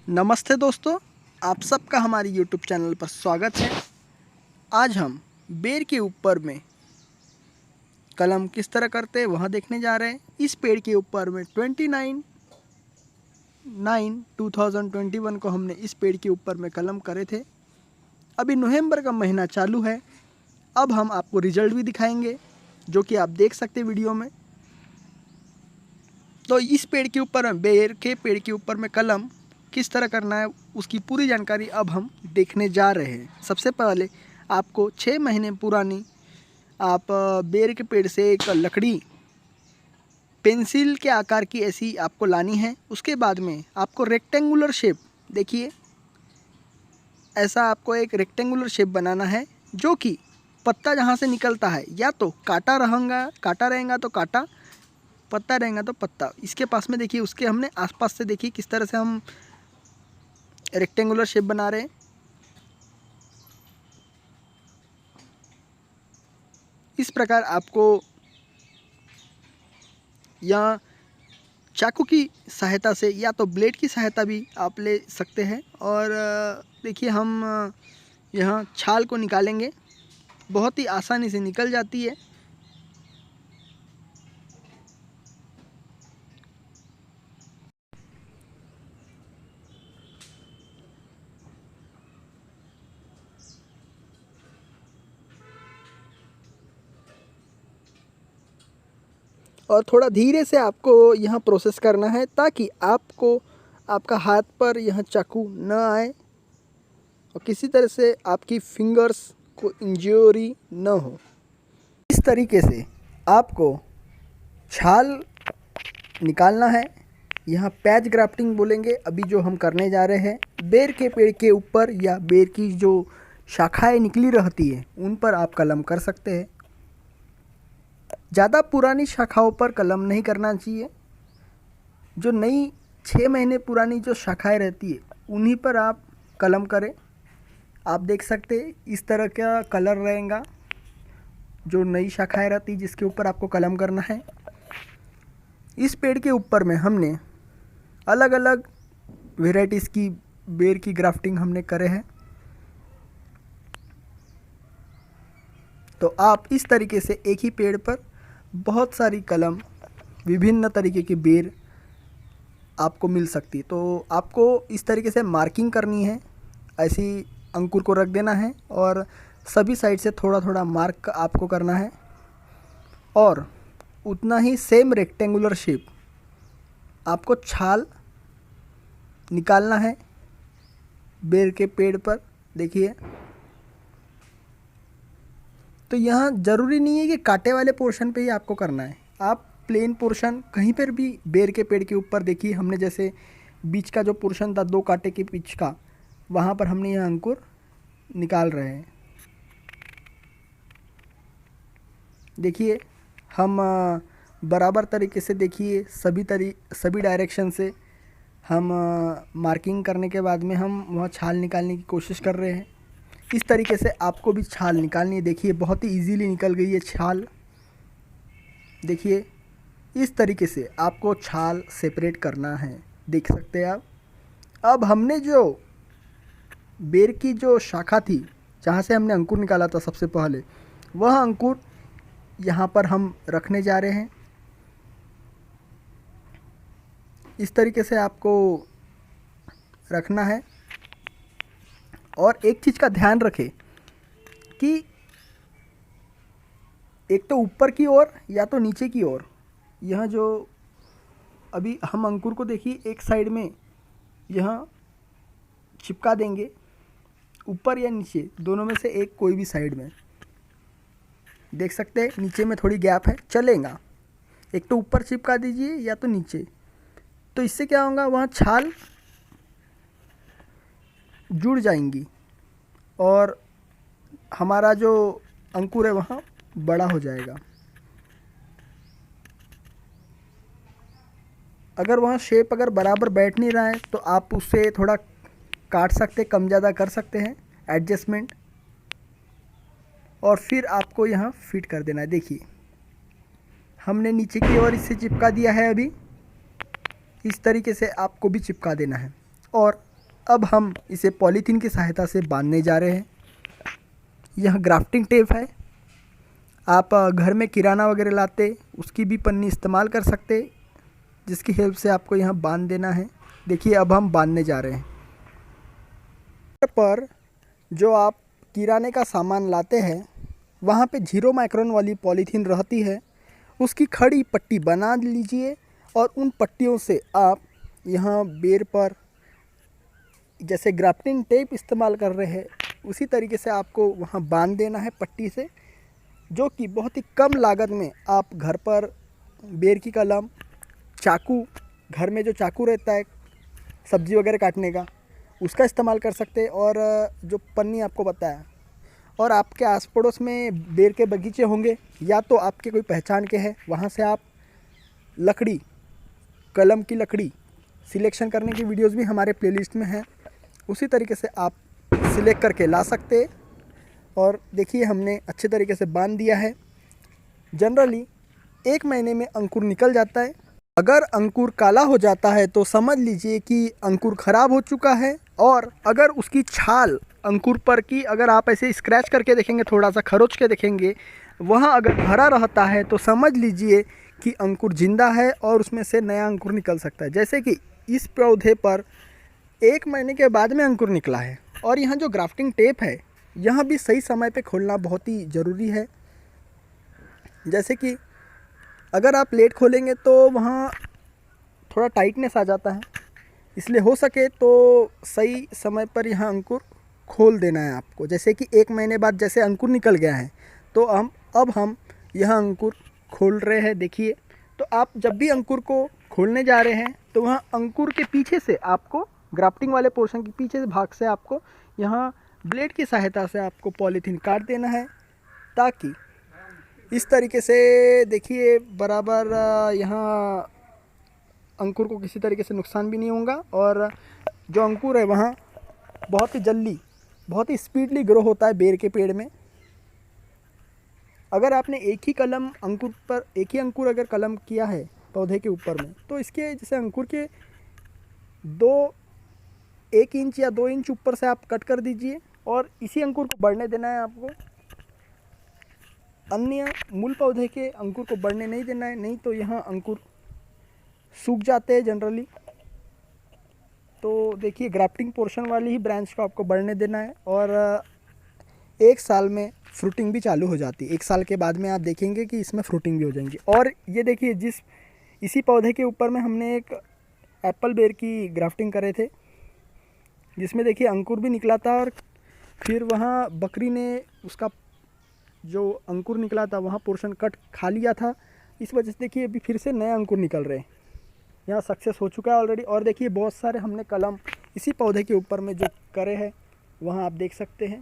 नमस्ते दोस्तों, आप सबका हमारी YouTube चैनल पर स्वागत है। आज हम बेर के ऊपर में कलम किस तरह करते हैं वह देखने जा रहे हैं। इस पेड़ के ऊपर में 29/9/2021 को हमने इस पेड़ के ऊपर में कलम करे थे। अभी नवंबर का महीना चालू है। अब हम आपको रिजल्ट भी दिखाएंगे जो कि आप देख सकते हैं वीडियो में। तो इस पेड़ के ऊपर बेर के पेड़ के ऊपर में कलम किस तरह करना है उसकी पूरी जानकारी अब हम देखने जा रहे हैं। सबसे पहले आपको 6 महीने पुरानी आप बेर के पेड़ से एक लकड़ी पेंसिल के आकार की ऐसी आपको लानी है। उसके बाद में आपको रेक्टेंगुलर शेप, देखिए ऐसा आपको एक रेक्टेंगुलर शेप बनाना है जो कि पत्ता जहाँ से निकलता है या तो काटा रहेगा तो काटा, पत्ता रहेगा तो पत्ता। इसके पास में देखिए उसके हमने आसपास से देखिए किस तरह से हम रेक्टेंगुलर शेप बना रहे हैं। इस प्रकार आपको या चाकू की सहायता से या तो ब्लेड की सहायता भी आप ले सकते हैं। और देखिए हम यहाँ छाल को निकालेंगे, बहुत ही आसानी से निकल जाती है। और थोड़ा धीरे से आपको यह प्रोसेस करना है ताकि आपको आपका हाथ पर यह चाकू न आए और किसी तरह से आपकी फिंगर्स को इंजरी न हो। इस तरीके से आपको छाल निकालना है। यहाँ पैच ग्राफ्टिंग बोलेंगे अभी जो हम करने जा रहे हैं। बेर के पेड़ के ऊपर या बेर की जो शाखाएं निकली रहती है उन पर आप कलम कर सकते हैं। ज़्यादा पुरानी शाखाओं पर कलम नहीं करना चाहिए। जो नई 6 महीने पुरानी जो शाखाएं रहती है उन्हीं पर आप कलम करें। आप देख सकते हैं इस तरह का कलर रहेगा जो नई शाखाएं रहती है जिसके ऊपर आपको कलम करना है। इस पेड़ के ऊपर में हमने अलग अलग वेराइटीज़ की बेर की ग्राफ्टिंग हमने करे हैं। तो आप इस तरीके से एक ही पेड़ पर बहुत सारी कलम विभिन्न तरीके की बेर आपको मिल सकती है। तो आपको इस तरीके से मार्किंग करनी है, ऐसी अंकुर को रख देना है और सभी साइड से थोड़ा थोड़ा मार्क आपको करना है और उतना ही सेम रेक्टेंगुलर शेप आपको छाल निकालना है बेर के पेड़ पर। देखिए तो यहाँ ज़रूरी नहीं है कि कांटे वाले पोर्शन पे ही आपको करना है। आप प्लेन पोर्शन कहीं पर भी बेर के पेड़ के ऊपर देखिए हमने जैसे बीच का जो पोर्शन था 2 कांटे के बीच का, वहाँ पर हमने यह अंकुर निकाल रहे हैं। देखिए हम बराबर तरीके से देखिए सभी डायरेक्शन से हम मार्किंग करने के बाद में हम वहाँ छाल निकालने की कोशिश कर रहे हैं। इस तरीके से आपको भी छाल निकालनी है। देखिए बहुत ही इजीली निकल गई है छाल। देखिए इस तरीके से आपको छाल सेपरेट करना है, देख सकते हैं आप। अब हमने जो बेर की जो शाखा थी जहाँ से हमने अंकुर निकाला था सबसे पहले, वह अंकुर यहाँ पर हम रखने जा रहे हैं। इस तरीके से आपको रखना है। और एक चीज़ का ध्यान रखें कि एक तो ऊपर की ओर या तो नीचे की ओर, यह जो अभी हम अंकुर को देखिए एक साइड में यह चिपका देंगे, ऊपर या नीचे दोनों में से एक कोई भी साइड में। देख सकते हैं नीचे में थोड़ी गैप है, चलेगा। एक तो ऊपर चिपका दीजिए या तो नीचे। तो इससे क्या होगा, वहाँ छाल जुड़ जाएंगी और हमारा जो अंकुर है वहाँ बड़ा हो जाएगा। अगर वहाँ शेप अगर बराबर बैठ नहीं रहा है तो आप उससे थोड़ा काट सकते, कम ज़्यादा कर सकते हैं एडजस्टमेंट, और फिर आपको यहाँ फिट कर देना है। देखिए हमने नीचे की ओर इससे चिपका दिया है। अभी इस तरीके से आपको भी चिपका देना है और अब हम इसे पॉलीथीन की सहायता से बांधने जा रहे हैं। यह ग्राफ्टिंग टेप है। आप घर में किराना वगैरह लाते उसकी भी पन्नी इस्तेमाल कर सकते, जिसकी हेल्प से आपको यहाँ बांध देना है। देखिए अब हम बांधने जा रहे हैं। पर जो आप किराने का सामान लाते हैं वहाँ पे 0 माइक्रोन वाली पॉलीथीन रहती है, उसकी खड़ी पट्टी बना लीजिए और उन पट्टियों से आप यहाँ बेर पर जैसे ग्राफ्टिंग टेप इस्तेमाल कर रहे हैं उसी तरीके से आपको वहाँ बांध देना है पट्टी से, जो कि बहुत ही कम लागत में आप घर पर बेर की कलम, चाकू, घर में जो चाकू रहता है सब्ज़ी वगैरह काटने का, उसका इस्तेमाल कर सकते हैं। और जो पन्नी आपको बताया, और आपके आस पड़ोस में बेर के बगीचे होंगे या तो आपके कोई पहचान के हैं, वहाँ से आप लकड़ी, कलम की लकड़ी सिलेक्शन करने की वीडियोस भी हमारे प्लेलिस्ट में हैं, उसी तरीके से आप सिलेक्ट करके ला सकते हैं। और देखिए हमने अच्छे तरीके से बांध दिया है। जनरली 1 महीने में अंकुर निकल जाता है। अगर अंकुर काला हो जाता है तो समझ लीजिए कि अंकुर ख़राब हो चुका है, और अगर उसकी छाल अंकुर पर की अगर आप ऐसे स्क्रैच करके देखेंगे, थोड़ा सा खरोच के देखेंगे, वहाँ अगर भरा रहता है तो समझ लीजिए कि अंकुर जिंदा है और उसमें से नया अंकुर निकल सकता है। जैसे कि इस पौधे पर 1 महीने के बाद में अंकुर निकला है। और यहाँ जो ग्राफ्टिंग टेप है, यहाँ भी सही समय पे खोलना बहुत ही ज़रूरी है। जैसे कि अगर आप लेट खोलेंगे तो वहाँ थोड़ा टाइटनेस आ जाता है, इसलिए हो सके तो सही समय पर यहाँ अंकुर खोल देना है आपको। जैसे कि 1 महीने बाद जैसे अंकुर निकल गया है तो अब हम यह अंकुर खोल रहे हैं। देखिए, तो आप जब भी अंकुर को खोलने जा रहे हैं तो वहाँ अंकुर के पीछे से आपको, ग्राफ्टिंग वाले पोर्शन के पीछे से भाग से आपको यहाँ ब्लेड की सहायता से आपको पॉलीथीन काट देना है, ताकि इस तरीके से देखिए बराबर यहाँ अंकुर को किसी तरीके से नुकसान भी नहीं होगा। और जो अंकुर है वहाँ बहुत ही जल्दी, बहुत ही स्पीडली ग्रो होता है बेर के पेड़ में। अगर आपने एक ही अंकुर अगर कलम किया है पौधे के ऊपर में, तो इसके जैसे अंकुर के 1 इंच या 2 इंच ऊपर से आप कट कर दीजिए और इसी अंकुर को बढ़ने देना है आपको। अन्य मूल पौधे के अंकुर को बढ़ने नहीं देना है, नहीं तो यहाँ अंकुर सूख जाते हैं जनरली। तो देखिए ग्राफ्टिंग पोर्शन वाली ही ब्रांच को आपको बढ़ने देना है, और 1 साल में फ्रूटिंग भी चालू हो जाती है। 1 साल के बाद में आप देखेंगे कि इसमें फ्रूटिंग भी हो जाएंगी। और ये देखिए इसी पौधे के ऊपर में हमने एक एप्पल बेर की ग्राफ्टिंग करे थे, जिसमें देखिए अंकुर भी निकला था, और फिर वहाँ बकरी ने उसका जो अंकुर निकला था वहाँ पोर्शन कट खा लिया था। इस वजह से देखिए अभी फिर से नए अंकुर निकल रहे हैं। यहाँ सक्सेस हो चुका है ऑलरेडी। और देखिए बहुत सारे हमने कलम इसी पौधे के ऊपर में जो करे हैं वहाँ आप देख सकते हैं।